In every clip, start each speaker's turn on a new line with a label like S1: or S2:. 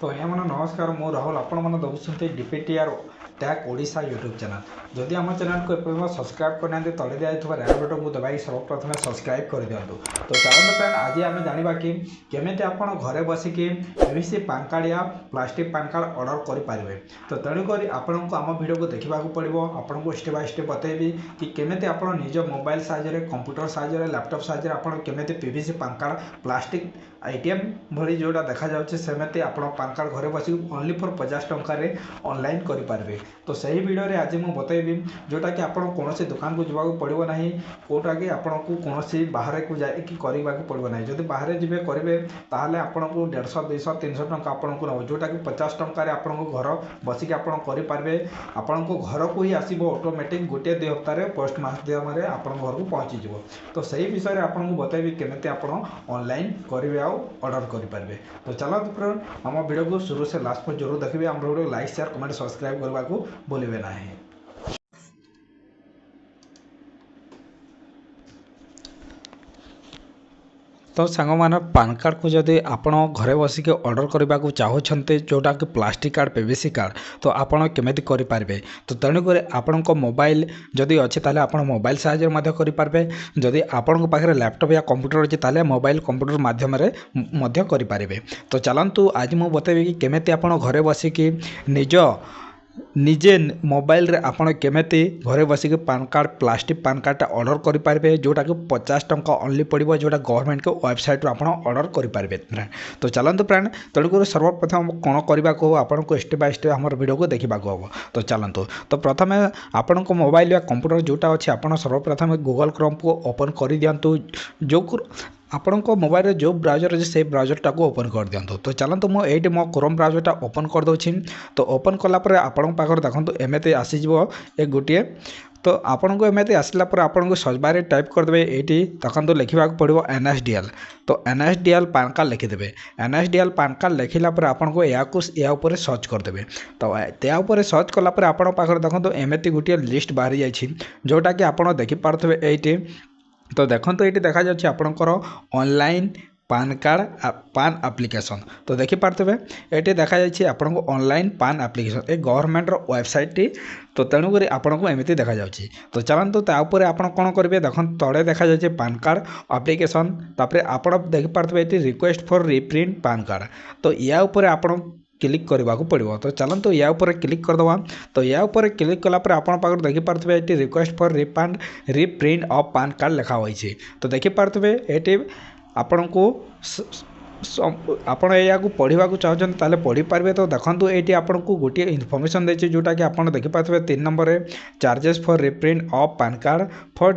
S1: तो आज्ञा मन नमस्कार मु राहुल आपण मैंने देखुं DPTR tag Odisha YouTube channel जदि आम चैनल को एपर्यंत सब्सक्राइब करना तले दिखाई रेड बटन को दबाई सर्वप्रथम सब्सक्राइब कर दिंतु। तो चलते फ्रेंड आज आम जाना कि केमी आप घरे बसिकी पीवीसी पान कार्ड या प्लास्टिक पान कार्ड ऑर्डर करेंगे। तो तेणुक आपन को आम वीडियो को देखा पड़ो आपन को स्टेप बाय स्टेप बतेबी कि केमी आप निज मोबाइल साहाय्य कंप्यूटर साहाय्य लैपटॉप साहाय्य आप केमी पीवीसी पान कार्ड प्लास्टिक आईटीएम भली जोड़ा देखा जाऊँगी सेमती आप पान कार्ड घरे बस ओनली फॉर 50 टंकार ऑनलाइन करेंगे। तो सही वीडियो रे आज मुझे बतेबी जोटा कि आपड़ कौन दुकान को जावाक पड़ो ना कोटा कि आपन को कौन बाहर को जाकि पड़ो ना जब बाहर जी करेंगे ताहले आपन को 150 200 300 टंका आपन को नब जोटा कि 50 टंकार आपन को घर बसिक करेंगे आपन को घर को ही आसो ऑटोमेटिक गोटे 2 हफ्तार पोस्ट माध्यम आपन घर को पहुँची जाव। तो सही विषय में आपन को बतेबी केमी आप ऑनलाइन करेंगे ऑर्डर करेंगे। तो चलो आम वीडियो को शुरू से लास्ट पर जरूर देखिए आम video like share comment subscribe करने को भूलिए ना। तो सांग मैंने पान कार्ड को जदि आपण घरे बसिक ऑर्डर करने को चाहते जोटा कि प्लास्टिक कार्ड पीवीसी कार्ड तो आपड़ केमी करेंगे। तो तेणुक आपण मोबाइल जदि अच्छे ताले आप मोबाइल साहाय्य करेंगे जदि आपण पाखे लैपटॉप या कंप्यूटर अच्छे ताले मोबाइल कंप्यूटर माध्यम करेंगे। तो चलतु आज मुझे बतेबी कि केमी आप घरे बसिकी निजे मोबाइल रे आपण केमेती घरे बसिक PAN card plastic PAN card order करेंगे जोटा कि 50 टंका ओनली पड़ो जोटा गवर्नमेंट के वेबसाइट रू आपण ऑर्डर करेंगे फ्रेंड। तो चलतु फ्रेंड तेणुक सर्वप्रथम कौन करने को आपन को स्टेप बाय स्टेप आम वीडियो को देखा हम। तो चलतु तो प्रथम आपण को मोबाइल या कंप्यूटर जोटा अच्छे आप सर्वप्रथम गूगल क्रोम को ओपन कर दिंतु जो आपण को मोबाइल जो ब्राउजर अच्छे से ब्राउजरटा को ओपन कर दिंतु। तो चलतु मुझे मो क्रोम ब्राउजरटा ओपन कर दूँ। तो ओपन कलापर आपण पाखे देखो एमती आसीज एक गोटे तो आपन को एमती आसला पर आपन को सर्च बार टाइप करदे ये तक लिखा पड़ो NSDL। तो NSDL पान कार्ड लिखिदेवे NSDL पान कार्ड लिखला आपन को या सर्च करदे। तो या सर्च कलापर आपन पाखे देखो एमती गोटे लिस्ट बाहरी जाइए जोटा कि आपड़ देखिपे ये। तो देखो ये देखा जाच्छे आपणकर online PAN card PAN application. तो देखिपे ये देखा जाच्छे आपको ऑनलाइन पान एप्लिकेशन ये गवर्नमेंट वेबसाइट टी। तो तेणुक आपन को एमती देखा जाच्छे। तो चलते तापर आपड़ कौन करेंगे देख तले देखा जाच्छे पान कार्ड एप्लिकेशन तापर आप देखिपे ये request for reprint PAN card. तो या आपड़ क्लिक करने को पड़ो। तो चलते या क्लिक करदे। तो या क्लिक कलापर आपन पाखे देखिपे ये request for reprint of PAN card लिखा हुई। तो देखिपे ये आपण को आपण या पढ़ा चाहते ताले पढ़ी पारे। तो देखो ये आपन को गोटे इनफॉरमेशन देती जोटा कि आप देखिपे 3 number charges for reprint of PAN card for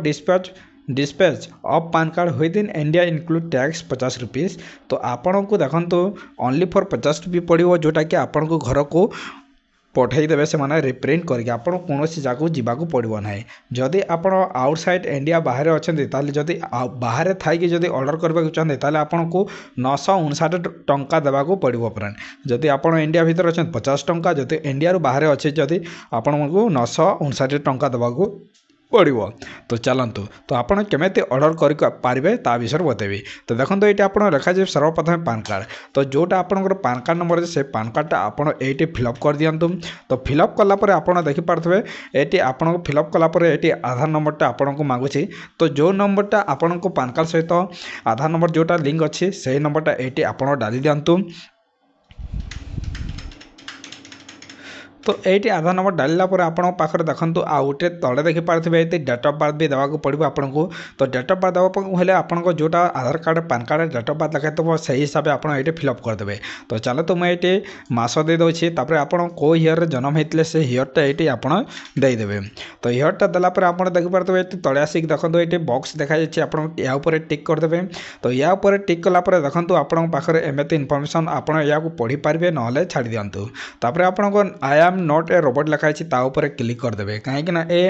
S1: dispatch of PAN card with in India include tax 50 rupees. तो आपण को देखो ओनली फॉर 50 रुपये पड़ो जोटा कि आपन को घर को पठेदेवे से माने रिप्रिंट करके आपन कौन जगह जावाक पड़ो ना। जदि आप आउटसाइड इंडिया बाहर अच्छा जदि बाहर थी जदि ऑर्डर करने को चाहते ताले आपन को 959 टंका देवाक पड़ो फ्रेंड। जदि आप इंडिया भीतर अच्छा 50 टंका जदि इंडिया बाहर अच्छे जदि आपन को 959 टंका देवाक पड़ो। तो चलतु तो आपड़ केमी ऑर्डर करेंगे ता विषय बतेबी। तो देखो ये आप लिखा जाए सर्वप्रथम पान कार्ड। तो जोटा आपंकर पान कार्ड नंबर से पान कार्डटा आप फिलअप कर दिंतु। तो फिलअप कलापर आप देखिपे ये आपको फिलअप कलापर ये आधार नंबरटा आपन को मागुची। तो जो नंबरटा आपन को पान कार्ड सहित आधार नंबर जोटा लिंक अच्छी से नंबरटा ये आप डाली दिंतु। तो ये आधार नंबर डालला आपन पाखे देखो आ गोटे तले देखिपे ये डेट ऑफ बर्थ भी देवाक पड़ो आपन को। तो डेट ऑफ बर्थ देवाले आपन को जोटा Aadhaar card PAN card date of birth लिखा तो से हिसाब से आप ये फिलअप करदे। तो चलो तो मुझे मस दे दूसरी तापर आप कौ इयर जन्म होते से इयरटा ये आप देदेवे। तो इयरटा देलापर आप देखिपे ये तले आसिक देखो ये बॉक्स देखा जाए या टिक करदे। तो या टिक कलापर देखो आपन पाखे एमती इनफॉरमेशन आप पढ़ी पारे ना छाड़ी दिंतु। तापर आपन को आया एम नॉट ए रोबोट लिखाई क्लिक करदे कहीं ए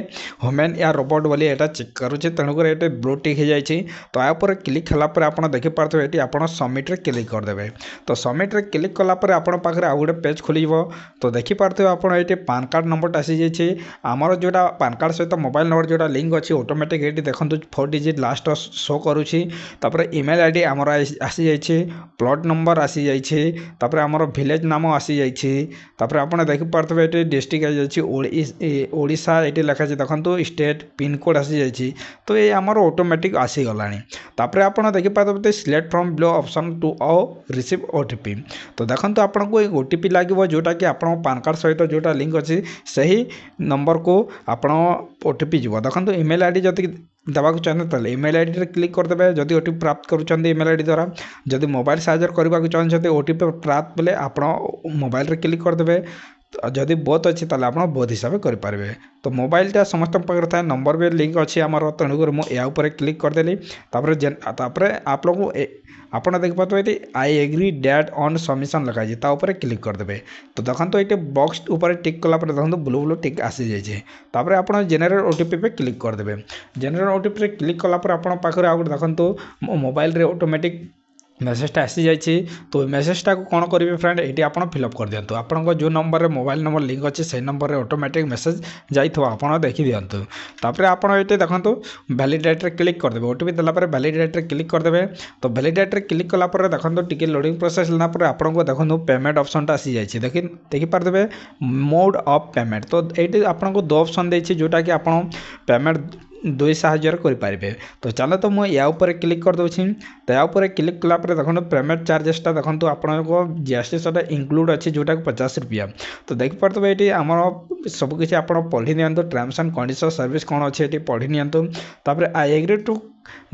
S1: ह्यूमन या रोबोट बोली एटा चेक करुचे तेणुकर ये ब्लू टिक हो जाए तो या क्लिक कलापर आप देखिपे ये आप सबमिट्रे क्लिक करदे तो सबमिट्रे क्लिक कलापर आप आउ गोटे पेज खोल तो देखिपे आप ये पान कार्ड नंबर आसी जाइए आमर जोटा पान कार्ड सहित मोबाइल नंबर जोटा लिंक अच्छी ऑटोमेटिक ये देखो 4 डिजिट लास्ट शो करुँची ईमेल आईडी आमर आसी जाइए प्लॉट नंबर आसी जाइए आमर विलेज नाम आसी जाइए आप देखिपे ये डिस्ट्रिक्ट आ जाइए ओडिशा ये लिखा देखो स्टेट पिन कोड आसी जाइए तो ये आमर ऑटोमेटिक आसीगला आप देखिपे select from below option to receive OTP तो देखो आपको एक ओटीपी लगे जोटा कि आप पान कार्ड सहित जोटा लिंक अच्छी सही नंबर को आप ओटीपी जीव देखो ईमेल आईडी जब देवाक चाहते हैं ईमेल आईडी क्लिक करदे जदि ओटीपी प्राप्त करुँच ईमेल आईडी द्वारा जदि मोबाइल साइज करने चाहते ओटीपी प्राप्त बोले आप मोबाइल क्लिक करदे जदि बोथ अच्छी ताले आप बोथ हिसाब से करेंगे तो मोबाइलटा समस्त पाखे था नंबर भी लिंक अच्छी आमर तेणुकर मुझे क्लिक करदेली आप लोग आपड़ देखिए I agree that on submission लिखाई क्लिक करदे तो देखो ये बॉक्स ऊपर टिक कलापर देखो ब्लू ब्लू टिक आसी जाइए आप जेनेरेट ओटीपी पे क्लिक करदे जेनेरेट ओटीपी क्लिक कलापर आप आगे देखो मोबाइल रे ऑटोमेटिक मेसेजटा आसी जाइए तो मेसेजटा को कौन करेंगे फ्रेंड ये आप फिलअप कर दिंतु आपको जो नंबर मोबाइल नंबर लिंक अच्छे से नंबर ऑटोमेटिक मेसेज जाइए आप देखी दिंतु तापर आप ये देखो वैलिडेट क्लिक करदे ओटीपी देलापर वैलिडेट क्लिक करदे तो वैलिडेट क्लिक कलापर देखो टी लोडिंग प्रोसेस लापर आपको देखो पेमेंट ऑप्शनटा आसी जाइए देखिपारे मोड ऑफ पेमेंट तो ये आपको 2 ऑप्शन देती जोटा कि आप पेमेंट 2 साहाଯ୍य करें तो चलो तो मुझे या क्लिक कर दूसरी तो या क्लिक कलापर देखो पेमेंट चार्जेसटा देखो आपको जीएसटी सहित इंक्लूड अच्छी जोटा 50 रुपया तो देखिपे ये आम सबकि आप पढ़ी नियंतु टर्म्स एंड कंडीशन सर्विस कौन अच्छे ये पढ़ी नियंतु तापर I agree to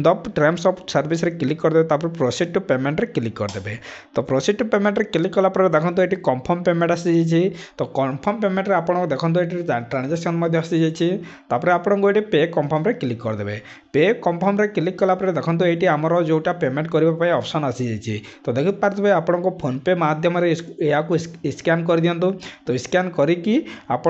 S1: the terms of service रे क्लिक करदे तापर प्रोसीड टू पेमेंट रे क्लिक करदे तो प्रोसीड टू पेमेंट रे क्लिक कला पर देखो ये कंफर्म पेमेंट आसी जाइए तो कंफर्म पेमेंट रे आप देखो ये ट्रांजेक्शन आसी जाइए तापर आपको ये पे कंफर्म रे क्लिक करदे पे कंफर्म रे क्लिक कला पर देखो ये आमर जोटा पेमेंट करने ऑप्शन आसी जाइए तो देखिपारे आपको फोन पे माध्यम या स्कैन कर दिंतु तो स्कैन करके आप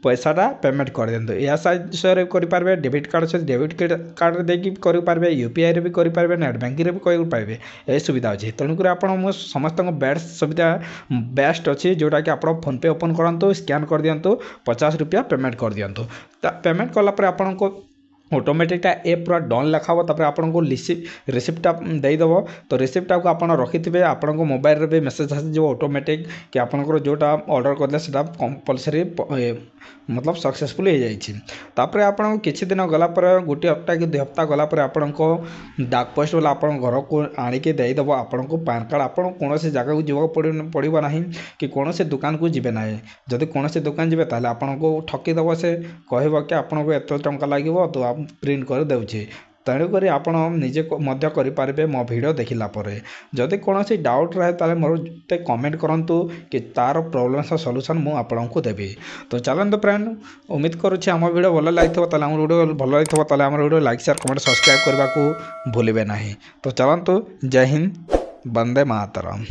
S1: पैसाटा पेमेंट कर दिंतु या साइज करेंगे डेबिट कार्ड से डेबिट कार्ड देकी पारे यूपीआई रे भी करेंगे नेट बैंकिंग भी करेंगे यही सुविधा अच्छी तेणुक आप समस्त बेस्ट सुविधा बेस्ट अच्छी जोटा कि आप फोन पे ओपन करूँ स्कैन कर दिंतु 50 रुपया पेमेंट कर दिंतु पेमेंट कलापर आपको ऑटोमेटिकटा ए पूरा डन लिखा तापर आपको रिसिप्टा देदेव तो रिसिप्टा को आप रखिथे आपको मोबाइल रे भी मेसेज आसो ऑटोमेटिक कि आपंकर जोटा ऑर्डर करदे कंपलसरी मतलब सक्सेसफुल हो जापर आप किसी दिन गलापर गोटे हफ्ता कि 2 हफ्ता गलापर आपको डाक पोस्ट वाला आप घर को आणिके देदेव आपको पान कार्ड आप कौन जगह को जावाक पड़ो ना कि कौन से दुकान को जीवे ना जदि कौन से दुकान जीवे ताले आपको ठकीदेव से कह कि आपको एत टंका लगे तो आप प्रिंट कर देउछे तेणुक आप निजे करेंगे मो भिडियो देखला जदि कौन डाउट रहे ताले मोर कमेंट करूँ कि तार प्रोब्लेम सॉल्यूशन मुझे आपको देवी तो चलते फ्रेंड उम्मीद करुच्छे आम भिडियो भल लगी आम भिडियो भल लगी आम video like share comment subscribe करने को भूलें ना तो चलतु जय हिंद वंदे मातरम।